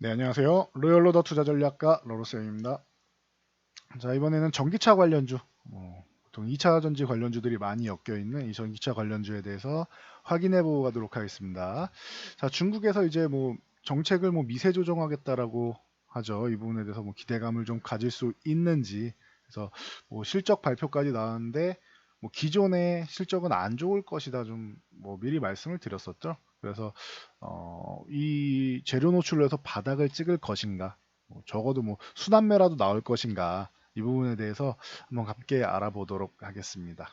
네, 안녕하세요. 로열로더 투자전략가 로로쌤입니다. 자, 이번에는 전기차 관련주, 보통 2차 전지 관련주들이 많이 엮여 있는 이 전기차 관련주에 대해서 확인해 보고 가도록 하겠습니다. 자, 중국에서 이제 정책을 미세 조정하겠다라고 하죠. 이 부분에 대해서 기대감을 좀 가질 수 있는지. 그래서 실적 발표까지 나왔는데 기존의 실적은 안 좋을 것이다. 좀 미리 말씀을 드렸었죠. 그래서 이 재료 노출로 해서 바닥을 찍을 것인가, 적어도 순환매라도 나올 것인가, 이 부분에 대해서 한번 함께 알아보도록 하겠습니다.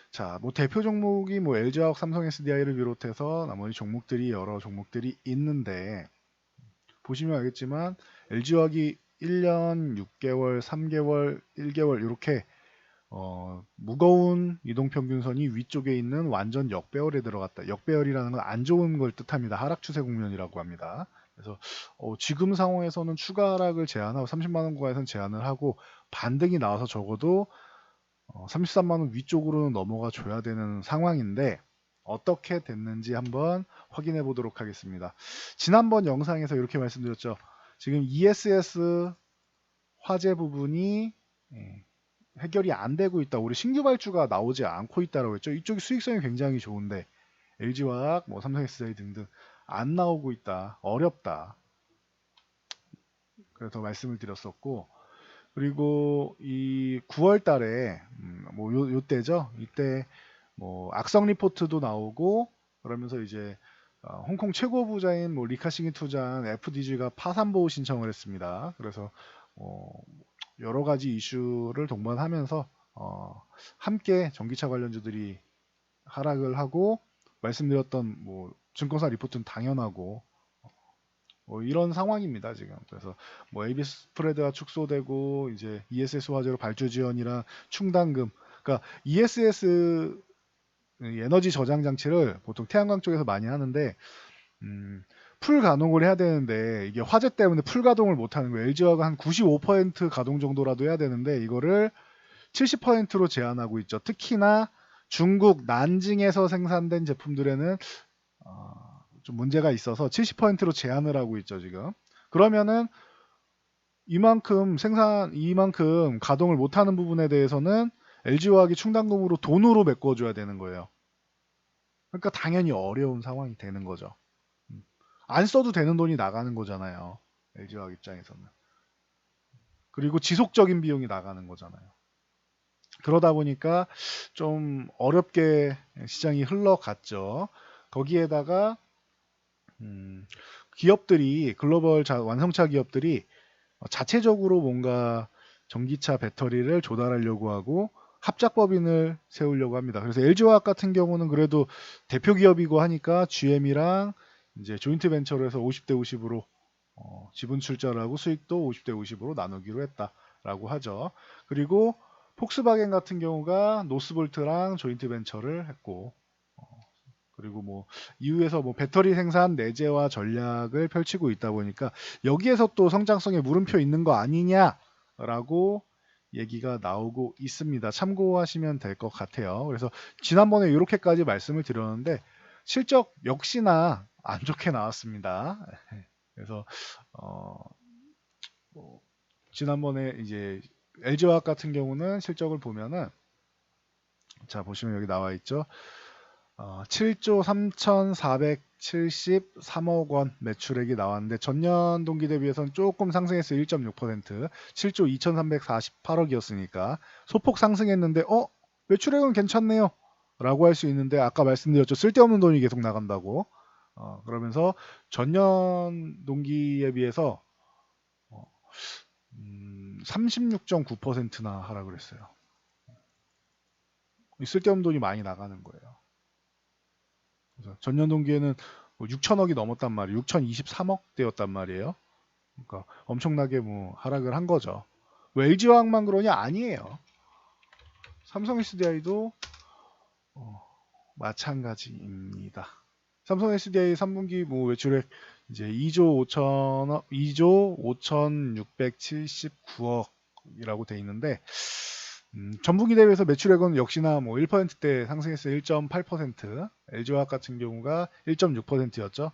자, 대표 종목이 LG화학, 삼성 SDI를 비롯해서 나머지 종목들이 여러 종목들이 있는데, 보시면 알겠지만 LG화학이 1년, 6개월, 3개월, 1개월 이렇게 무거운 이동평균선이 위쪽에 있는 완전 역배열에 들어갔다. 역배열이라는 건 안 좋은 걸 뜻합니다. 하락 추세 국면이라고 합니다. 그래서 지금 상황에서는 추가 하락을 제한하고 30만원 구간에서는 제한을 하고 반등이 나와서 적어도 33만원 위쪽으로는 넘어가 줘야 되는 상황인데 어떻게 됐는지 한번 확인해 보도록 하겠습니다. 지난번 영상에서 이렇게 말씀드렸죠. 지금 ESS 화재 부분이 해결이 안 되고 있다. 우리 신규 발주가 나오지 않고 있다라고 했죠. 이쪽이 수익성이 굉장히 좋은데 LG화학, 삼성 SDI 등등 안 나오고 있다. 어렵다. 그래서 말씀을 드렸었고, 그리고 이 9월 달에 요때죠. 이때 악성 리포트도 나오고 그러면서 이제 홍콩 최고 부자인 리카싱이 투자한 FDG가 파산 보호 신청을 했습니다. 그래서 여러 가지 이슈를 동반하면서 함께 전기차 관련주들이 하락을 하고 말씀드렸던 증권사 리포트는 당연하고 이런 상황입니다 지금. 그래서 AB 스프레드가 축소되고 이제 ESS 화재로 발주 지연이랑 충당금, 그러니까 ESS 에너지 저장 장치를 보통 태양광 쪽에서 많이 하는데 풀 가동을 해야 되는데 이게 화재 때문에 풀 가동을 못 하는 거예요. LG화가 한 95% 가동 정도라도 해야 되는데 이거를 70%로 제한하고 있죠. 특히나 중국 난징에서 생산된 제품들에는 좀 문제가 있어서 70%로 제한을 하고 있죠, 지금. 그러면은 이만큼 가동을 못하는 부분에 대해서는 LG화학이 충당금으로 돈으로 메꿔줘야 되는 거예요. 그러니까 당연히 어려운 상황이 되는 거죠. 안 써도 되는 돈이 나가는 거잖아요. LG화학 입장에서는. 그리고 지속적인 비용이 나가는 거잖아요. 그러다 보니까 좀 어렵게 시장이 흘러갔죠. 거기에다가 기업들이 글로벌 완성차 기업들이 자체적으로 뭔가 전기차 배터리를 조달하려고 하고 합작법인을 세우려고 합니다. 그래서 LG화학 같은 경우는 그래도 대표 기업이고 하니까 GM이랑 이제 조인트 벤처로 해서 50대 50으로 지분 출자를 하고 수익도 50대 50으로 나누기로 했다라고 하죠. 그리고 폭스바겐 같은 경우가 노스볼트랑 조인트 벤처를 했고, 그리고 이후에서 배터리 생산 내재화 전략을 펼치고 있다 보니까 여기에서 또 성장성에 물음표 있는 거 아니냐라고 얘기가 나오고 있습니다. 참고하시면 될 것 같아요. 그래서 지난번에 이렇게까지 말씀을 드렸는데 실적 역시나 안 좋게 나왔습니다. 그래서 지난번에 이제 LG화학 같은 경우는 실적을 보면은, 자 보시면 여기 나와 있죠. 7조 3,473억 원 매출액이 나왔는데 전년 동기 대비해서는 조금 상승했어요. 1.6%. 7조 2,348억이었으니까 소폭 상승했는데 매출액은 괜찮네요 라고 할 수 있는데, 아까 말씀드렸죠. 쓸데없는 돈이 계속 나간다고. 그러면서 전년 동기에 비해서 36.9%나 하락을 했어요. 쓸데없는 돈이 많이 나가는 거예요. 그래서 전년 동기에는 6천억이 넘었단 말이에요. 6,023억대였단 말이에요. 그러니까 엄청나게 하락을 한 거죠. 왜 LG화학만 그러냐? 아니에요. 삼성 SDI도 마찬가지입니다. 삼성 SDI 3분기 매출액 이제 2조 5천억, 2조 5,679억이라고 돼 있는데 전분기 대비해서 매출액은 역시나 1%대 상승했어요. 1.8%. LG화학 같은 경우가 1.6%였죠.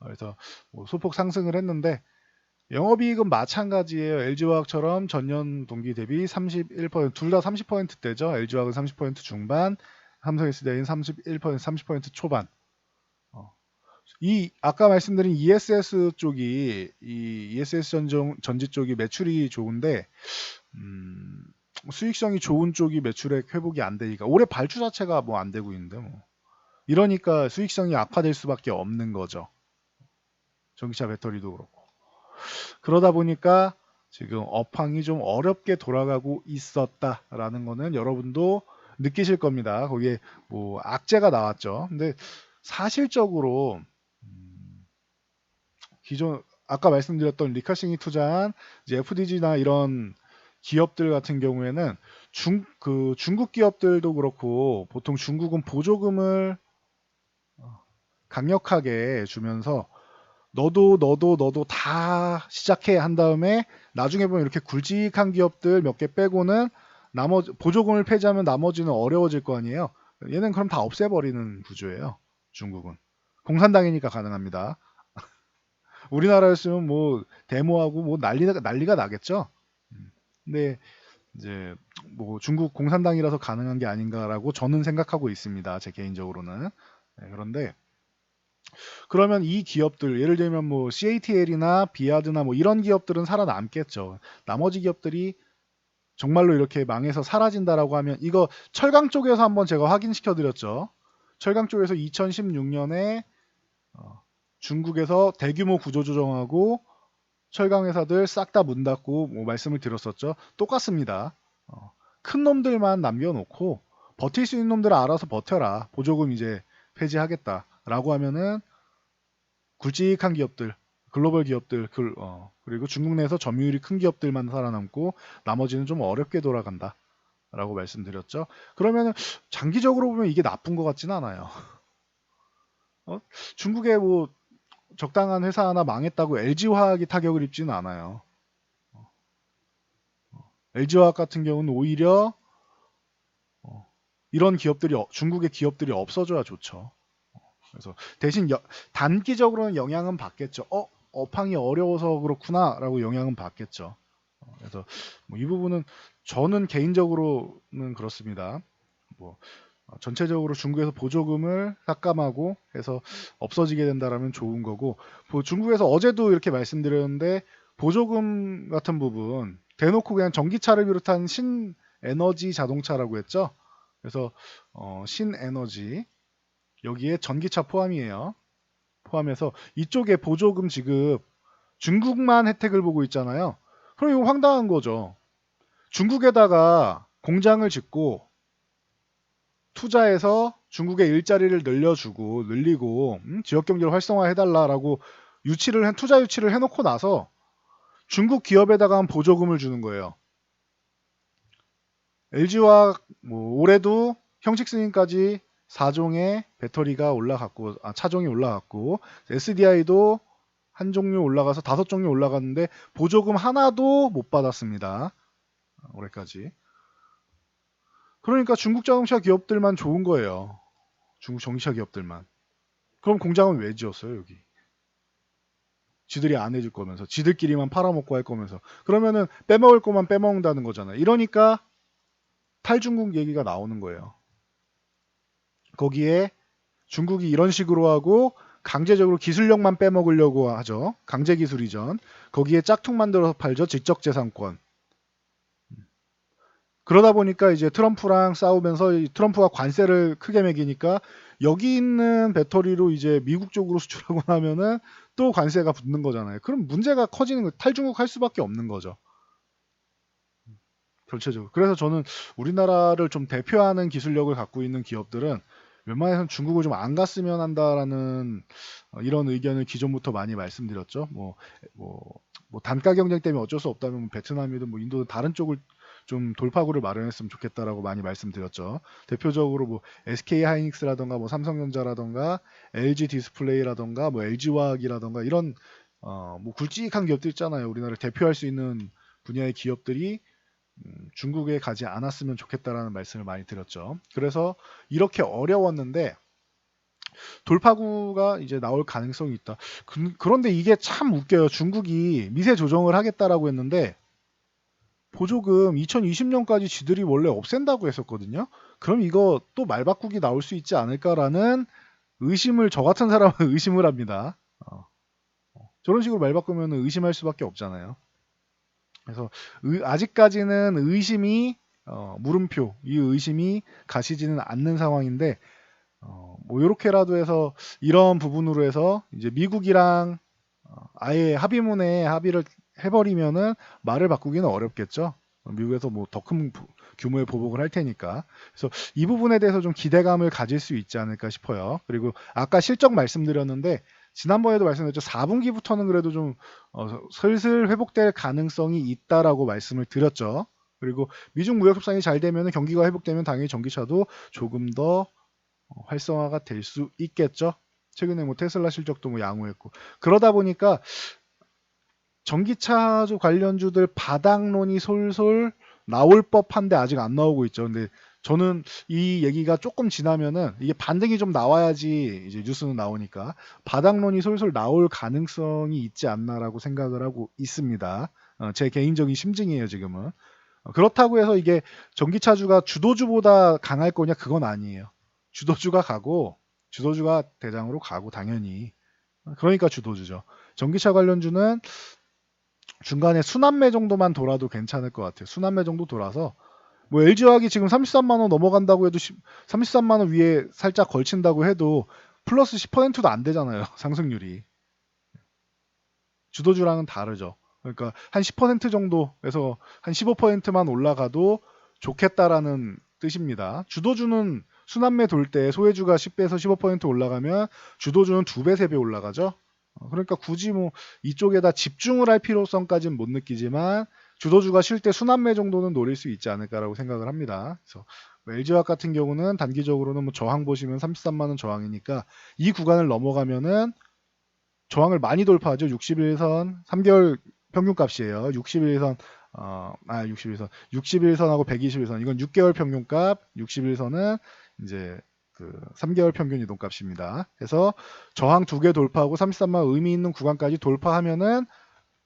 그래서 뭐 소폭 상승을 했는데 영업이익은 마찬가지예요. LG화학처럼 전년 동기 대비 31%, 둘 다 30%대죠. LG화학은 30% 중반, 삼성 SDI는 31%, 30% 초반. 이 아까 말씀드린 ESS 쪽이 이 ESS 전지 쪽이 매출이 좋은데 수익성이 좋은 쪽이 매출액 회복이 안 되니까 올해 발주 자체가 뭐 안 되고 있는데 뭐 이러니까 수익성이 악화될 수밖에 없는 거죠. 전기차 배터리도 그렇고. 그러다 보니까 지금 업황이 좀 어렵게 돌아가고 있었다라는 거는 여러분도 느끼실 겁니다. 거기에 뭐 악재가 나왔죠. 근데 사실적으로 기존 아까 말씀드렸던 리카싱이 투자한 이제 FDG나 이런 기업들 같은 경우에는 중국 기업들도 그렇고 보통 중국은 보조금을 강력하게 주면서 너도 다 시작해 한 다음에 나중에 보면 이렇게 굵직한 기업들 몇 개 빼고는 나머지 보조금을 폐지하면 나머지는 어려워질 거 아니에요. 얘는 그럼 다 없애버리는 구조예요. 중국은 공산당이니까 가능합니다. 우리나라였으면 뭐 데모하고 뭐 난리가 나겠죠. 근데 이제 뭐 중국 공산당이라서 가능한 게 아닌가라고 저는 생각하고 있습니다. 제 개인적으로는. 네, 그런데 그러면 이 기업들 예를 들면 뭐 CATL이나 비아드나 뭐 이런 기업들은 살아남겠죠. 나머지 기업들이 정말로 이렇게 망해서 사라진다라고 하면 이거 철강 쪽에서 한번 제가 확인시켜 드렸죠. 철강 쪽에서 2016년에 중국에서 대규모 구조조정하고 철강 회사들 싹 다 문 닫고 뭐 말씀을 드렸었죠. 똑같습니다. 큰 놈들만 남겨놓고 버틸 수 있는 놈들은 알아서 버텨라. 보조금 이제 폐지하겠다라고 하면은 굵직한 기업들, 글로벌 기업들, 그리고 중국 내에서 점유율이 큰 기업들만 살아남고 나머지는 좀 어렵게 돌아간다. 라고 말씀드렸죠. 그러면 장기적으로 보면 이게 나쁜 것 같지는 않아요. 중국에 뭐 적당한 회사 하나 망했다고 LG화학이 타격을 입지는 않아요. LG화학 같은 경우는 오히려 이런 기업들이 중국의 기업들이 없어져야 좋죠. 그래서 대신 단기적으로는 영향은 받겠죠. 업황이 어려워서 그렇구나라고 영향은 받겠죠. 그래서 뭐이 부분은 저는 개인적으로는 그렇습니다. 뭐 전체적으로 중국에서 보조금을 삭감하고 해서 없어지게 된다라면 좋은 거고 중국에서 어제도 이렇게 말씀드렸는데 보조금 같은 부분 대놓고 그냥 전기차를 비롯한 신에너지 자동차라고 했죠. 그래서 신에너지 여기에 전기차 포함이에요. 포함해서 이쪽에 보조금 지급 중국만 혜택을 보고 있잖아요. 그럼 이거 황당한 거죠. 중국에다가 공장을 짓고 투자해서 중국의 일자리를 늘리고 지역 경제를 활성화해달라라고 투자 유치를 해놓고 나서 중국 기업에다가 보조금을 주는 거예요. LG와 뭐 올해도 형식 승인까지 4종의 배터리가 올라갔고 차종이 올라갔고 SDI도 한 종류 올라가서 5종류 올라갔는데 보조금 하나도 못 받았습니다. 올해까지. 그러니까 중국 자동차 기업들만 좋은 거예요. 중국 전기차 기업들만. 그럼 공장은 왜 지었어요, 여기? 지들이 안 해줄 거면서. 지들끼리만 팔아먹고 할 거면서. 그러면은 빼먹을 거만 빼먹는다는 거잖아요. 이러니까 탈중국 얘기가 나오는 거예요. 거기에 중국이 이런 식으로 하고 강제적으로 기술력만 빼먹으려고 하죠. 강제 기술 이전. 거기에 짝퉁 만들어서 팔죠. 지적재산권. 그러다 보니까 이제 트럼프랑 싸우면서 트럼프가 관세를 크게 매기니까 여기 있는 배터리로 이제 미국 쪽으로 수출하고 나면은 또 관세가 붙는 거잖아요. 그럼 문제가 커지는 거 탈중국 할 수밖에 없는 거죠. 전체적으로. 그래서 저는 우리나라를 좀 대표하는 기술력을 갖고 있는 기업들은 웬만해서는 중국을 좀 안 갔으면 한다라는 이런 의견을 기존부터 많이 말씀드렸죠. 뭐 단가 경쟁 때문에 어쩔 수 없다면 뭐 베트남이든 뭐 인도든 다른 쪽을 좀 돌파구를 마련했으면 좋겠다라고 많이 말씀드렸죠. 대표적으로 뭐 SK 하이닉스라던가 뭐 삼성전자라던가 LG 디스플레이라던가 뭐 LG화학이라던가 이런 뭐 굵직한 기업들 있잖아요. 우리나라를 대표할 수 있는 분야의 기업들이 중국에 가지 않았으면 좋겠다라는 말씀을 많이 드렸죠. 그래서 이렇게 어려웠는데 돌파구가 이제 나올 가능성이 있다. 그런데 이게 참 웃겨요. 중국이 미세 조정을 하겠다라고 했는데 보조금 2020년까지 지들이 원래 없앤다고 했었거든요. 그럼 이거 또 말바꾸기 나올 수 있지 않을까라는 의심을 저 같은 사람은 의심을 합니다. 저런 식으로 말 바꾸면 의심할 수밖에 없잖아요. 그래서 아직까지는 의심이 물음표, 이 의심이 가시지는 않는 상황인데 뭐 이렇게라도 해서 이런 부분으로 해서 이제 미국이랑 아예 합의문에 합의를 해버리면은 말을 바꾸기는 어렵겠죠. 미국에서 뭐 더 큰 규모의 보복을 할 테니까. 그래서 이 부분에 대해서 좀 기대감을 가질 수 있지 않을까 싶어요. 그리고 아까 실적 말씀드렸는데 지난번에도 말씀드렸죠. 4분기부터는 그래도 좀 슬슬 회복될 가능성이 있다라고 말씀을 드렸죠. 그리고 미중 무역 협상이 잘 되면 경기가 회복되면 당연히 전기차도 조금 더 활성화가 될 수 있겠죠. 최근에 뭐 테슬라 실적도 뭐 양호했고 그러다 보니까 전기차주 관련주들 바닥론이 솔솔 나올 법한데 아직 안 나오고 있죠. 근데 저는 이 얘기가 조금 지나면은 이게 반등이 좀 나와야지 이제 뉴스는 나오니까 바닥론이 솔솔 나올 가능성이 있지 않나라고 생각을 하고 있습니다. 제 개인적인 심증이에요, 지금은. 그렇다고 해서 이게 전기차주가 주도주보다 강할 거냐 그건 아니에요. 주도주가 가고 주도주가 대장으로 가고 당연히 그러니까 주도주죠. 전기차 관련주는 중간에 순환매 정도만 돌아도 괜찮을 것 같아요. 순환매 정도 돌아서 뭐 LG화학이 지금 33만 원 넘어간다고 해도 33만 원 위에 살짝 걸친다고 해도 플러스 10%도 안 되잖아요. 상승률이. 주도주랑은 다르죠. 그러니까 한 10% 정도에서 한 15%만 올라가도 좋겠다라는 뜻입니다. 주도주는 순환매 돌 때 소외주가 10배에서 15% 올라가면 주도주는 2배, 3배 올라가죠. 그러니까 굳이 뭐 이쪽에다 집중을 할 필요성까지는 못 느끼지만 주도주가 쉴 때 순환매 정도는 노릴 수 있지 않을까라고 생각을 합니다. 그래서 LG화학 같은 경우는 단기적으로는 뭐 저항 보시면 33만 원 저항이니까 이 구간을 넘어가면은 저항을 많이 돌파하죠. 61선 3개월 평균값이에요. 61선 61선 61선하고 121선 이건 6개월 평균값 61선은 이제 그 3개월 평균 이동값입니다. 그래서 저항 2개 돌파하고 33만 원 의미 있는 구간까지 돌파하면은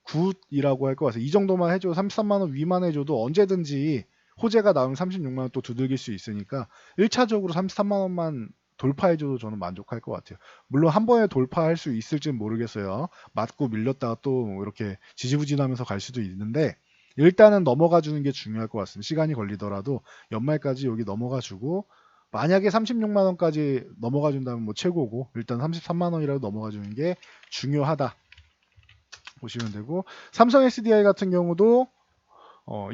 굿이라고 할 것 같아요. 이 정도만 해줘 33만 원 위만 해줘도 언제든지 호재가 나오면 36만 원 또 두들길 수 있으니까 1차적으로 33만 원만 돌파해줘도 저는 만족할 것 같아요. 물론 한 번에 돌파할 수 있을지는 모르겠어요. 맞고 밀렸다가 또뭐 이렇게 지지부진하면서 갈 수도 있는데 일단은 넘어가 주는 게 중요할 것 같습니다. 시간이 걸리더라도 연말까지 여기 넘어가 주고 만약에 36만 원까지 넘어가 준다면 뭐 최고고 일단 33만 원이라도 넘어가 주는 게 중요하다 보시면 되고 삼성 SDI 같은 경우도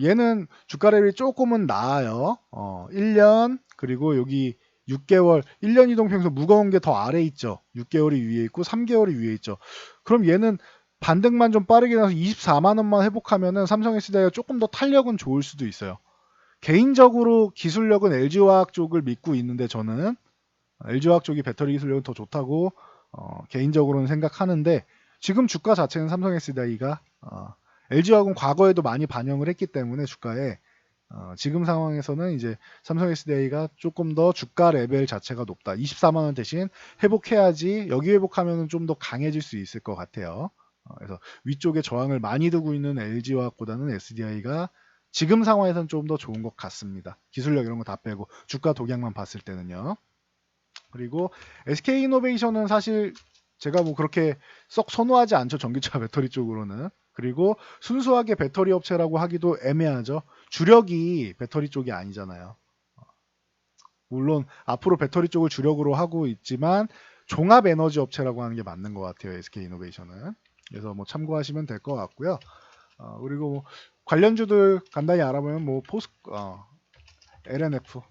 얘는 주가 레벨이 조금은 나아요. 1년 그리고 여기 6개월 1년 이동평균 무거운 게 더 아래 있죠. 6개월이 위에 있고 3개월이 위에 있죠. 그럼 얘는 반등만 좀 빠르게 나서 24만 원만 회복하면은 삼성 SDI가 조금 더 탄력은 좋을 수도 있어요. 개인적으로 기술력은 LG화학 쪽을 믿고 있는데 저는 LG화학 쪽이 배터리 기술력은 더 좋다고 개인적으로는 생각하는데 지금 주가 자체는 삼성 SDI가 LG화학은 과거에도 많이 반영을 했기 때문에 주가에 지금 상황에서는 이제 삼성 SDI가 조금 더 주가 레벨 자체가 높다. 24만 원 대신 회복해야지 여기 회복하면 좀 더 강해질 수 있을 것 같아요. 그래서 위쪽에 저항을 많이 두고 있는 LG화학보다는 SDI가 지금 상황에서는 좀 더 좋은 것 같습니다. 기술력 이런 거 다 빼고 주가 독약만 봤을 때는요. 그리고 SK이노베이션은 사실 제가 뭐 그렇게 썩 선호하지 않죠. 전기차 배터리 쪽으로는. 그리고 순수하게 배터리 업체라고 하기도 애매하죠. 주력이 배터리 쪽이 아니잖아요. 물론 앞으로 배터리 쪽을 주력으로 하고 있지만 종합 에너지 업체라고 하는 게 맞는 것 같아요. SK이노베이션은. 그래서 뭐 참고하시면 될 것 같고요. 그리고 뭐 관련주들 간단히 알아보면 뭐 LNF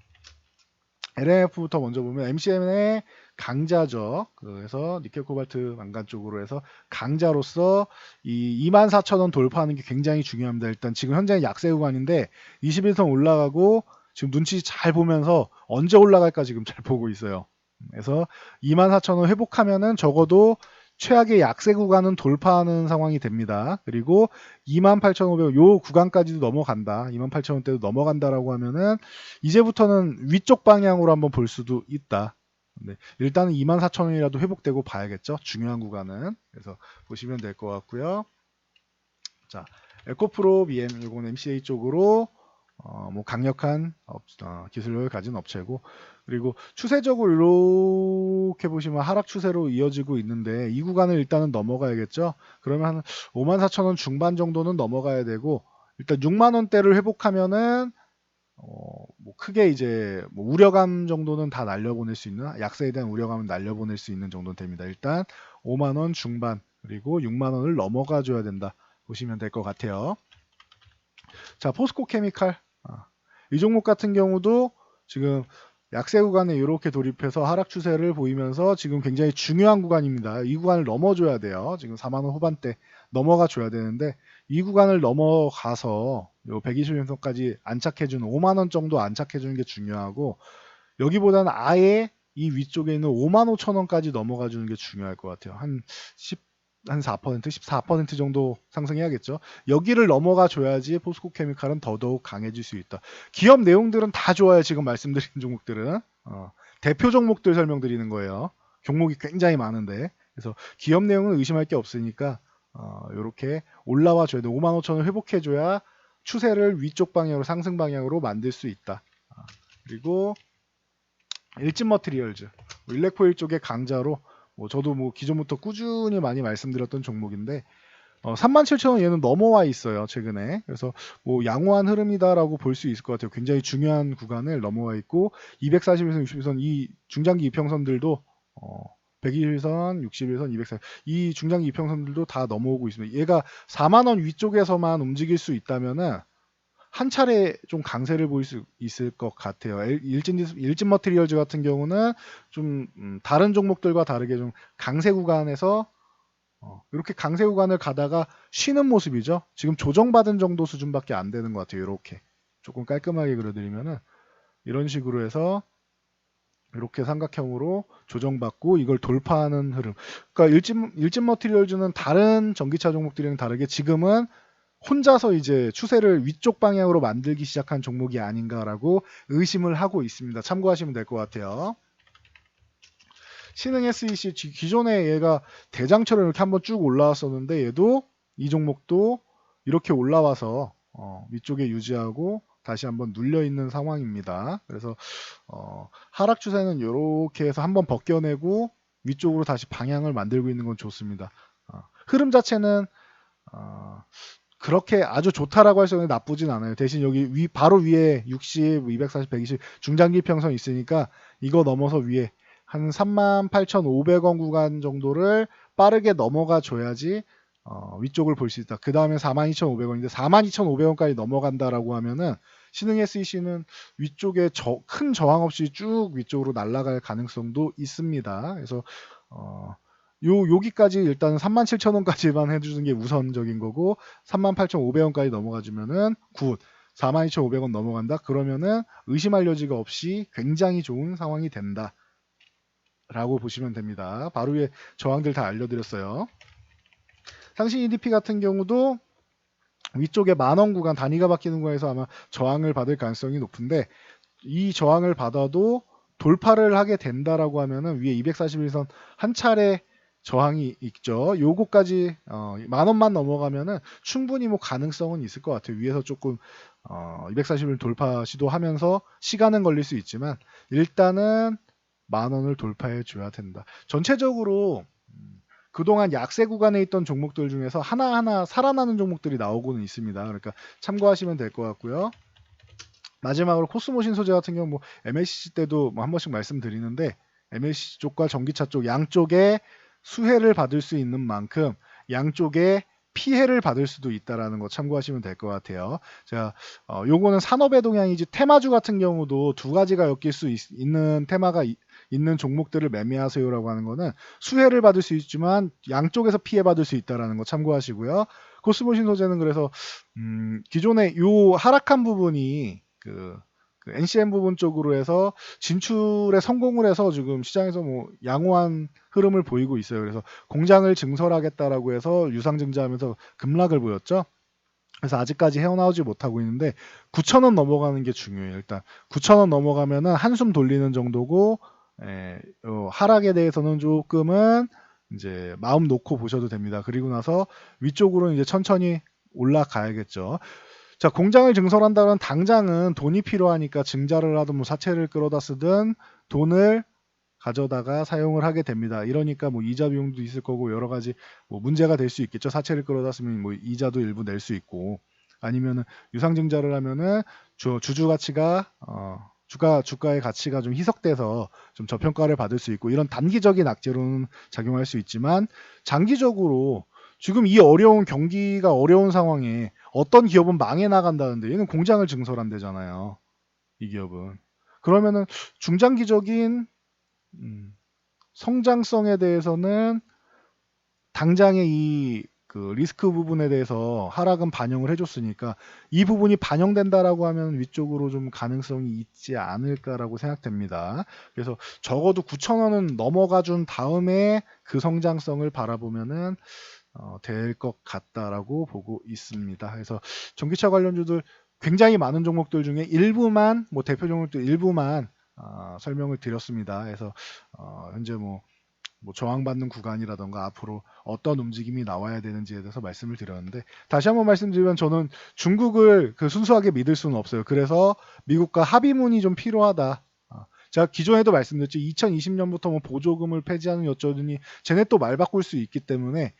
LNF부터 먼저 보면 MCM의 강자죠. 그래서 니켈 코발트 망간 쪽으로 해서 강자로서 이 24,000원 돌파하는 게 굉장히 중요합니다. 일단 지금 현재 약세 구간인데 21선 올라가고 지금 눈치 잘 보면서 언제 올라갈까 지금 잘 보고 있어요. 그래서 24,000원 회복하면은 적어도 최악의 약세 구간은 돌파하는 상황이 됩니다. 그리고 28,500원 요 구간까지도 넘어간다. 28,000원대도 넘어간다라고 하면은 이제부터는 위쪽 방향으로 한번 볼 수도 있다. 네, 일단은 24,000원이라도 회복되고 봐야겠죠. 중요한 구간은. 그래서 보시면 될 것 같고요. 자, 에코프로 BM 이건 MCA 쪽으로 뭐 강력한 기술력을 가진 업체고, 그리고 추세적으로 이렇게 보시면 하락 추세로 이어지고 있는데 이 구간을 일단은 넘어가야겠죠. 그러면 한 54,000원 중반 정도는 넘어가야 되고, 일단 6만 원대를 회복하면은 뭐 크게 이제 뭐 우려감 정도는 다 날려보낼 수 있는, 약세에 대한 우려감은 날려보낼 수 있는 정도는 됩니다. 일단 5만 원 중반 그리고 6만 원을 넘어가 줘야 된다 보시면 될 것 같아요. 자, 포스코 케미칼. 이 종목 같은 경우도 지금 약세 구간에 이렇게 돌입해서 하락 추세를 보이면서 지금 굉장히 중요한 구간입니다. 이 구간을 넘어줘야 돼요. 지금 4만 원 후반대 넘어가 줘야 되는데 이 구간을 넘어가서 요 120일선까지 안착해주는 5만 원 정도 안착해주는 게 중요하고, 여기보다는 아예 이 위쪽에 있는 5만 5천 원까지 넘어가 주는 게 중요할 것 같아요. 한 10, 한 4%, 14% 정도 상승해야겠죠. 여기를 넘어가 줘야지 포스코 케미칼은 더더욱 강해질 수 있다. 기업 내용들은 다 좋아요. 지금 말씀드린 종목들은. 대표 종목들 설명드리는 거예요. 종목이 굉장히 많은데. 그래서 기업 내용은 의심할 게 없으니까 이렇게 올라와 줘야 돼. 5만 5천 원 회복해 줘야 추세를 위쪽 방향으로, 상승 방향으로 만들 수 있다. 그리고 일진 머티리얼즈, 일렉포일 쪽의 강자로 저도 뭐 기존부터 꾸준히 많이 말씀드렸던 종목인데 37,000원 얘는 넘어와 있어요 최근에. 그래서 뭐 양호한 흐름이다라고 볼 수 있을 것 같아요. 굉장히 중요한 구간을 넘어와 있고 240일선, 60일선 이 중장기 이평선들도 120일선, 60일선, 240, 이 중장기 이평선들도 다 넘어오고 있습니다. 얘가 4만 원 위쪽에서만 움직일 수 있다면은 한 차례 좀 강세를 보일 수 있을 것 같아요. 일진 머티리얼즈 같은 경우는 좀 다른 종목들과 다르게 좀 강세 구간에서 이렇게 강세 구간을 가다가 쉬는 모습이죠. 지금 조정받은 정도 수준밖에 안 되는 것 같아요. 이렇게 조금 깔끔하게 그려드리면은 이런 식으로 해서 이렇게 삼각형으로 조정받고 이걸 돌파하는 흐름. 그러니까 일진 머티리얼즈는 다른 전기차 종목들이랑 다르게 지금은 혼자서 이제 추세를 위쪽 방향으로 만들기 시작한 종목이 아닌가라고 의심을 하고 있습니다. 참고하시면 될 것 같아요. 신흥 SEC 기존에 얘가 대장처럼 이렇게 한번 쭉 올라왔었는데 얘도 이 종목도 이렇게 올라와서 위쪽에 유지하고 다시 한번 눌려 있는 상황입니다. 그래서 하락 추세는 이렇게 해서 한번 벗겨내고 위쪽으로 다시 방향을 만들고 있는 건 좋습니다. 흐름 자체는 그렇게 아주 좋다라고 할 수 없는 나쁘진 않아요. 대신 여기 바로 위에 60, 240, 120 중장기 평선 있으니까 이거 넘어서 위에 한 38,500원 구간 정도를 빠르게 넘어가 줘야지 위쪽을 볼 수 있다. 그 다음에 42,500원인데 42,500원까지 넘어간다라고 하면은 신흥 SEC는 위쪽에 큰 저항 없이 쭉 위쪽으로 날아갈 가능성도 있습니다. 그래서 여기까지 일단 37,000원까지만 해주는 게 우선적인 거고 38,500원까지 넘어가주면은 굿. 42,500원 넘어간다. 그러면은 의심할 여지가 없이 굉장히 좋은 상황이 된다. 라고 보시면 됩니다. 바로 위에 저항들 다 알려드렸어요. 상신 EDP 같은 경우도 위쪽에 만원 구간, 단위가 바뀌는 거에서 아마 저항을 받을 가능성이 높은데 이 저항을 받아도 돌파를 하게 된다라고 하면은 위에 241선 한 차례 저항이 있죠. 요거까지 만원만 넘어가면은 충분히 뭐 가능성은 있을 것 같아요. 위에서 조금 240을 돌파 시도하면서 시간은 걸릴 수 있지만 일단은 만원을 돌파해 줘야 된다. 전체적으로 그동안 약세 구간에 있던 종목들 중에서 하나하나 살아나는 종목들이 나오고는 있습니다. 그러니까 참고하시면 될 것 같고요. 마지막으로 코스모신 소재 같은 경우 뭐 MLCC 때도 뭐 한 번씩 말씀드리는데 MLCC 쪽과 전기차 쪽 양쪽에 수혜를 받을 수 있는 만큼 양쪽에 피해를 받을 수도 있다라는 거 참고하시면 될 것 같아요. 자, 요거는 산업의 동향이지 테마주 같은 경우도 두 가지가 엮일 수 있는 테마가 있는 종목들을 매매하세요라고 하는 거는 수혜를 받을 수 있지만 양쪽에서 피해 받을 수 있다라는 거 참고하시고요. 코스모신 소재는 그래서 기존에 요 하락한 부분이 그 NCM 부분 쪽으로 해서 진출에 성공을 해서 지금 시장에서 뭐 양호한 흐름을 보이고 있어요. 그래서 공장을 증설하겠다라고 해서 유상증자하면서 급락을 보였죠. 그래서 아직까지 헤어나오지 못하고 있는데 9,000원 넘어가는 게 중요해요. 일단 9,000원 넘어가면은 한숨 돌리는 정도고 하락에 대해서는 조금은 이제 마음 놓고 보셔도 됩니다. 그리고 나서 위쪽으로 이제 천천히 올라가야겠죠. 자, 공장을 증설한다면 당장은 돈이 필요하니까 증자를 하든 뭐 사채를 끌어다 쓰든 돈을 가져다가 사용을 하게 됩니다. 이러니까 뭐 이자 비용도 있을 거고 여러 가지 뭐 문제가 될 수 있겠죠. 사채를 끌어다 쓰면 뭐 이자도 일부 낼 수 있고, 아니면은 유상증자를 하면은 주주 가치가 주가의 가치가 좀 희석돼서 좀 저평가를 받을 수 있고, 이런 단기적인 악재로는 작용할 수 있지만 장기적으로 지금 이 어려운 경기가 어려운 상황에 어떤 기업은 망해 나간다는데 얘는 공장을 증설한대잖아요. 이 기업은. 그러면은 중장기적인 성장성에 대해서는 당장의 그 리스크 부분에 대해서 하락은 반영을 해줬으니까 이 부분이 반영된다라고 하면 위쪽으로 좀 가능성이 있지 않을까라고 생각됩니다. 그래서 적어도 9,000원은 넘어가 준 다음에 그 성장성을 바라보면은 될 것 같다라고 보고 있습니다. 그래서 전기차 관련주들 굉장히 많은 종목들 중에 일부만, 뭐 대표 종목들 일부만 설명을 드렸습니다. 그래서 현재 뭐 저항받는 구간이라던가 앞으로 어떤 움직임이 나와야 되는지에 대해서 말씀을 드렸는데, 다시 한번 말씀드리면 저는 중국을 그 순수하게 믿을 수는 없어요. 그래서 미국과 합의문이 좀 필요하다. 제가 기존에도 말씀드렸죠. 2020년부터 뭐 보조금을 폐지하는 여쩌더니 쟤네 또 말 바꿀 수 있기 때문에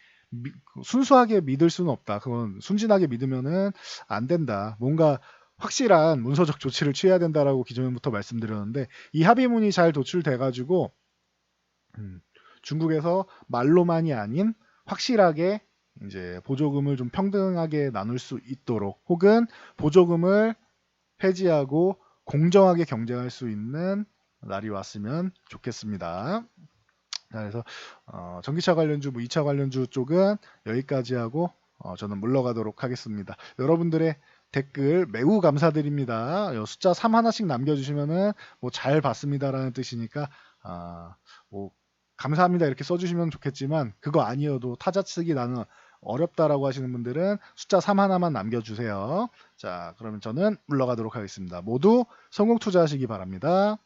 순수하게 믿을 수는 없다. 그건 순진하게 믿으면은 안 된다. 뭔가 확실한 문서적 조치를 취해야 된다라고 기존부터 말씀드렸는데, 이 합의문이 잘 도출돼 가지고 중국에서 말로만이 아닌 확실하게 이제 보조금을 좀 평등하게 나눌 수 있도록, 혹은 보조금을 폐지하고 공정하게 경쟁할 수 있는 날이 왔으면 좋겠습니다. 자, 그래서 전기차 관련주, 뭐 2차 관련주 쪽은 여기까지 하고 저는 물러가도록 하겠습니다. 여러분들의 댓글 매우 감사드립니다. 숫자 3 하나씩 남겨주시면은 뭐 잘 봤습니다라는 뜻이니까 뭐 감사합니다 이렇게 써주시면 좋겠지만, 그거 아니어도 타자 쓰기 나는 어렵다라고 하시는 분들은 숫자 3 하나만 남겨주세요. 자, 그러면 저는 물러가도록 하겠습니다. 모두 성공 투자하시기 바랍니다.